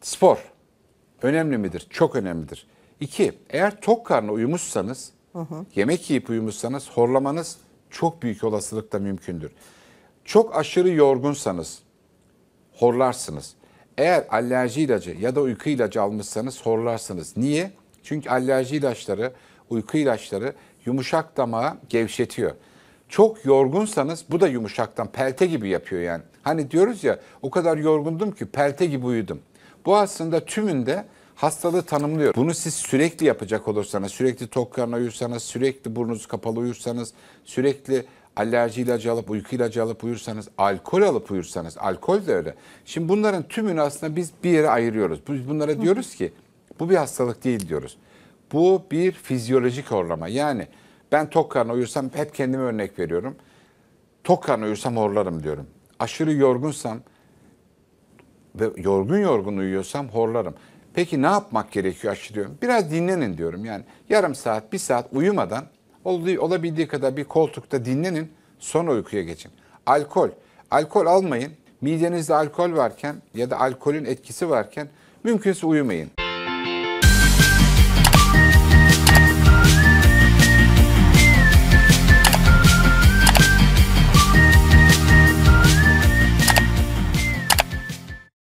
Spor önemli midir? Çok önemlidir. 2. Eğer tok karnına uyumuşsanız, yemek yiyip uyumuşsanız horlamanız çok büyük olasılıkla mümkündür. Çok aşırı yorgunsanız horlarsınız. Eğer alerji ilacı ya da uyku ilacı almışsanız horlarsınız. Niye? Çünkü alerji ilaçları, uyku ilaçları yumuşak damağı gevşetiyor. Çok yorgunsanız bu da yumuşaktan pelte gibi yapıyor yani. Hani diyoruz ya o kadar yorgundum ki pelte gibi uyudum. Bu aslında tümünde hastalığı tanımlıyor. Bunu siz sürekli yapacak olursanız, sürekli tok karnına uyursanız, sürekli burnunuz kapalı uyursanız, sürekli alerji ilacı alıp, uyku ilacı alıp uyursanız, alkol alıp uyursanız, alkol de öyle. Şimdi bunların tümünü aslında biz bir yere ayırıyoruz. Biz bunlara diyoruz ki bu bir hastalık değil diyoruz. Bu bir fizyolojik horlama. Yani ben tok karnına uyursam hep kendime örnek veriyorum. Tok karnına uyursam horlarım diyorum. Aşırı yorgunsam ve yorgun uyuyorsam horlarım. Peki ne yapmak gerekiyor aşırı? Biraz dinlenin diyorum. Yani yarım saat, bir saat uyumadan olabildiği kadar bir koltukta dinlenin. Sonra uykuya geçin. Alkol. Alkol almayın. Midenizde alkol varken ya da alkolün etkisi varken mümkünse uyumayın.